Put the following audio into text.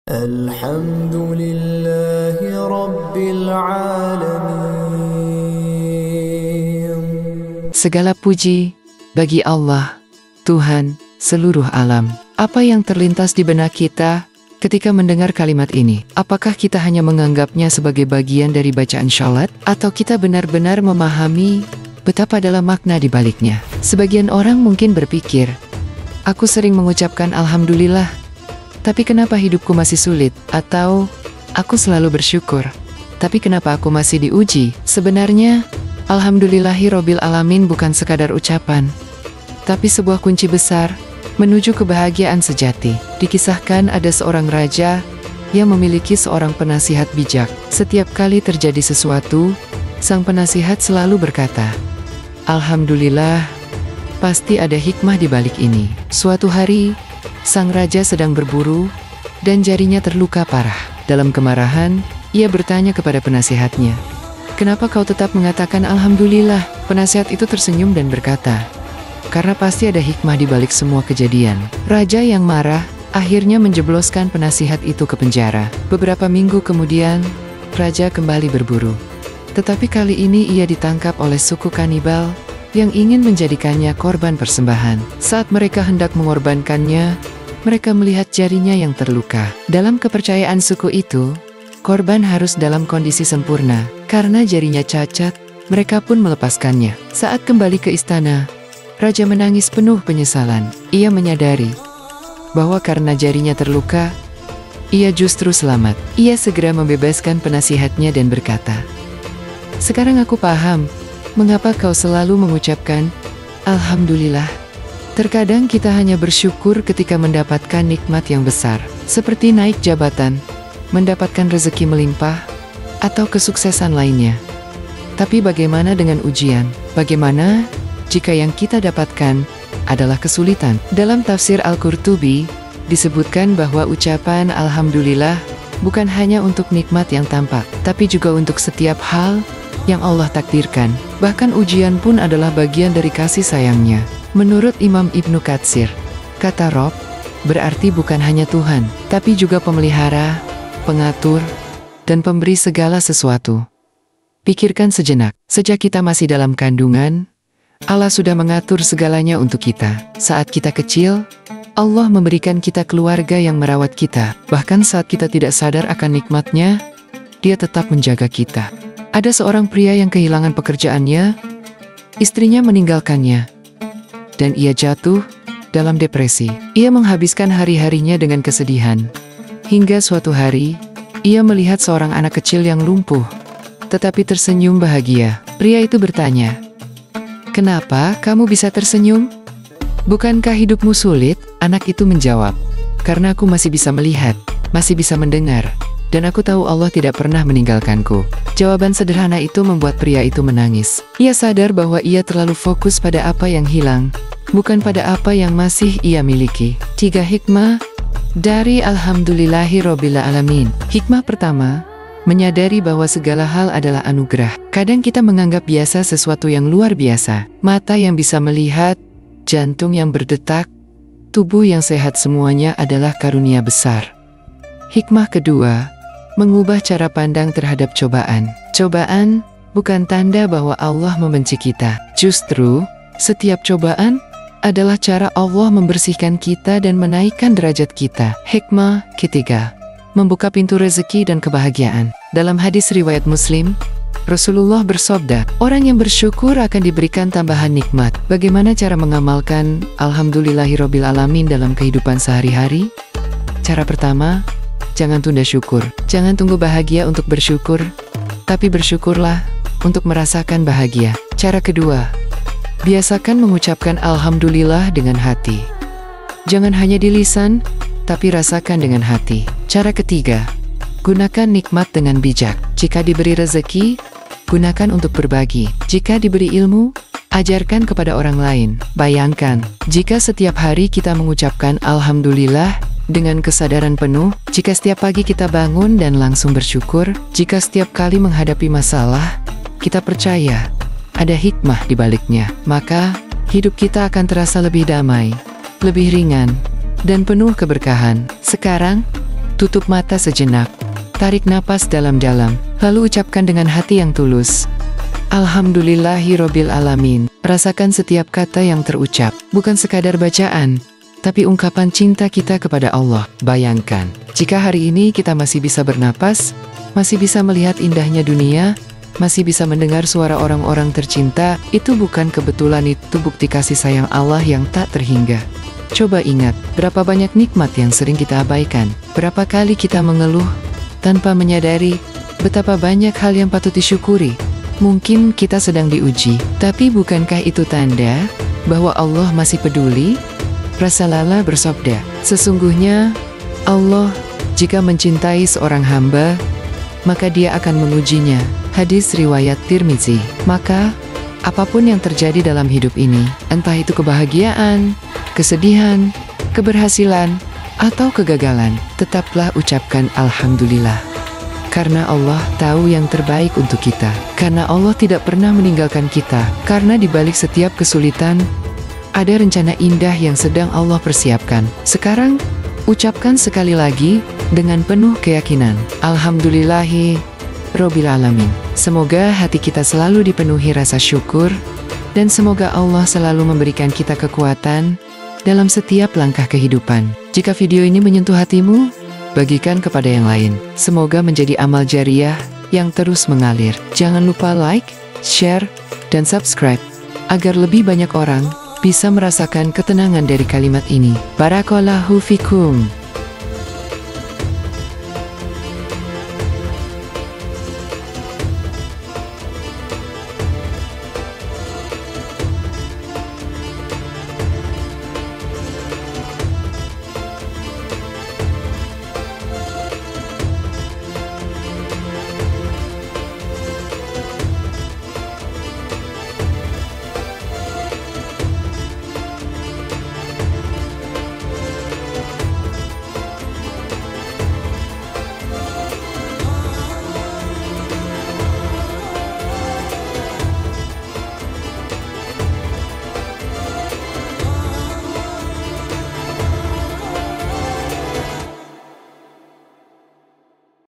الحمد لله رب العالمين. Segala puji bagi Allah, Tuhan seluruh alam. Apa yang terlintas di benak kita ketika mendengar kalimat ini? Apakah kita hanya menganggapnya sebagai bagian dari bacaan syalat, atau kita benar-benar memahami betapa dalam makna di baliknya? Sebagian orang mungkin berpikir, aku sering mengucapkan Alhamdulillah, tapi kenapa hidupku masih sulit? Atau, aku selalu bersyukur, tapi kenapa aku masih diuji? Sebenarnya, Alhamdulillahirobbil alamin bukan sekadar ucapan, tapi sebuah kunci besar menuju kebahagiaan sejati. Dikisahkan ada seorang raja yang memiliki seorang penasihat bijak. Setiap kali terjadi sesuatu, sang penasihat selalu berkata, Alhamdulillah, pasti ada hikmah di balik ini. Suatu hari, sang raja sedang berburu, dan jarinya terluka parah. Dalam kemarahan, ia bertanya kepada penasihatnya, kenapa kau tetap mengatakan Alhamdulillah? Penasihat itu tersenyum dan berkata, karena pasti ada hikmah di balik semua kejadian. Raja yang marah, akhirnya menjebloskan penasihat itu ke penjara. Beberapa minggu kemudian, raja kembali berburu. Tetapi kali ini ia ditangkap oleh suku kanibal, yang ingin menjadikannya korban persembahan. Saat mereka hendak mengorbankannya, mereka melihat jarinya yang terluka. Dalam kepercayaan suku itu, korban harus dalam kondisi sempurna. Karena jarinya cacat, mereka pun melepaskannya. Saat kembali ke istana, raja menangis penuh penyesalan. Ia menyadari bahwa karena jarinya terluka, ia justru selamat. Ia segera membebaskan penasihatnya dan berkata, sekarang aku paham mengapa kau selalu mengucapkan Alhamdulillah. Terkadang kita hanya bersyukur ketika mendapatkan nikmat yang besar, seperti naik jabatan, mendapatkan rezeki melimpah, atau kesuksesan lainnya. Tapi bagaimana dengan ujian? Bagaimana jika yang kita dapatkan adalah kesulitan? Dalam tafsir Al-Qurtubi, disebutkan bahwa ucapan Alhamdulillah bukan hanya untuk nikmat yang tampak, tapi juga untuk setiap hal yang Allah takdirkan. Bahkan ujian pun adalah bagian dari kasih sayangnya. Menurut Imam Ibnu Katsir, kata Rob berarti bukan hanya Tuhan, tapi juga pemelihara, pengatur, dan pemberi segala sesuatu. Pikirkan sejenak, sejak kita masih dalam kandungan, Allah sudah mengatur segalanya untuk kita. Saat kita kecil, Allah memberikan kita keluarga yang merawat kita. Bahkan saat kita tidak sadar akan nikmatnya, Dia tetap menjaga kita. Ada seorang pria yang kehilangan pekerjaannya, istrinya meninggalkannya, dan ia jatuh dalam depresi. Ia menghabiskan hari-harinya dengan kesedihan. Hingga suatu hari, ia melihat seorang anak kecil yang lumpuh, tetapi tersenyum bahagia. Pria itu bertanya, kenapa kamu bisa tersenyum? Bukankah hidupmu sulit? Anak itu menjawab, karena aku masih bisa melihat, masih bisa mendengar, dan aku tahu Allah tidak pernah meninggalkanku. Jawaban sederhana itu membuat pria itu menangis. Ia sadar bahwa ia terlalu fokus pada apa yang hilang, bukan pada apa yang masih ia miliki. 3 hikmah dari Alhamdulillahirobbil alamin. Hikmah pertama, menyadari bahwa segala hal adalah anugerah. Kadang kita menganggap biasa sesuatu yang luar biasa. Mata yang bisa melihat, jantung yang berdetak, tubuh yang sehat, semuanya adalah karunia besar. Hikmah kedua, mengubah cara pandang terhadap cobaan. Cobaan bukan tanda bahwa Allah membenci kita. Justru, setiap cobaan adalah cara Allah membersihkan kita dan menaikkan derajat kita. Hikmah ketiga, membuka pintu rezeki dan kebahagiaan. Dalam hadis riwayat Muslim, Rasulullah bersabda, orang yang bersyukur akan diberikan tambahan nikmat. Bagaimana cara mengamalkan Alhamdulillahirobbil alamin dalam kehidupan sehari-hari? Cara pertama, jangan tunda syukur. Jangan tunggu bahagia untuk bersyukur, tapi bersyukurlah untuk merasakan bahagia. Cara kedua, biasakan mengucapkan Alhamdulillah dengan hati. Jangan hanya di lisan, tapi rasakan dengan hati. Cara ketiga, gunakan nikmat dengan bijak. Jika diberi rezeki, gunakan untuk berbagi. Jika diberi ilmu, ajarkan kepada orang lain. Bayangkan, jika setiap hari kita mengucapkan Alhamdulillah dengan kesadaran penuh, jika setiap pagi kita bangun dan langsung bersyukur, jika setiap kali menghadapi masalah, kita percaya ada hikmah di baliknya, maka hidup kita akan terasa lebih damai, lebih ringan, dan penuh keberkahan. Sekarang, Tutup mata sejenak, tarik napas dalam-dalam, lalu ucapkan dengan hati yang tulus, Alhamdulillahirobbil alamin. Rasakan setiap kata yang terucap, bukan sekadar bacaan, tapi ungkapan cinta kita kepada Allah. Bayangkan, jika hari ini kita masih bisa bernapas, masih bisa melihat indahnya dunia, masih bisa mendengar suara orang-orang tercinta, itu bukan kebetulan, itu bukti kasih sayang Allah yang tak terhingga. Coba ingat, berapa banyak nikmat yang sering kita abaikan, berapa kali kita mengeluh, tanpa menyadari betapa banyak hal yang patut disyukuri. Mungkin kita sedang diuji, tapi bukankah itu tanda bahwa Allah masih peduli? Rasulullah bersabda, sesungguhnya Allah jika mencintai seorang hamba, maka dia akan mengujinya. Hadis riwayat Tirmizi. Maka, apapun yang terjadi dalam hidup ini, entah itu kebahagiaan, kesedihan, keberhasilan, atau kegagalan, tetaplah ucapkan Alhamdulillah. Karena Allah tahu yang terbaik untuk kita. Karena Allah tidak pernah meninggalkan kita. Karena di balik setiap kesulitan, ada rencana indah yang sedang Allah persiapkan. Sekarang, ucapkan sekali lagi dengan penuh keyakinan. Alhamdulillahi Robbil alamin. Semoga hati kita selalu dipenuhi rasa syukur, dan semoga Allah selalu memberikan kita kekuatan dalam setiap langkah kehidupan. Jika video ini menyentuh hatimu, bagikan kepada yang lain. Semoga menjadi amal jariah yang terus mengalir. Jangan lupa like, share, dan subscribe, agar lebih banyak orang bisa merasakan ketenangan dari kalimat ini. Barakallahu fikum.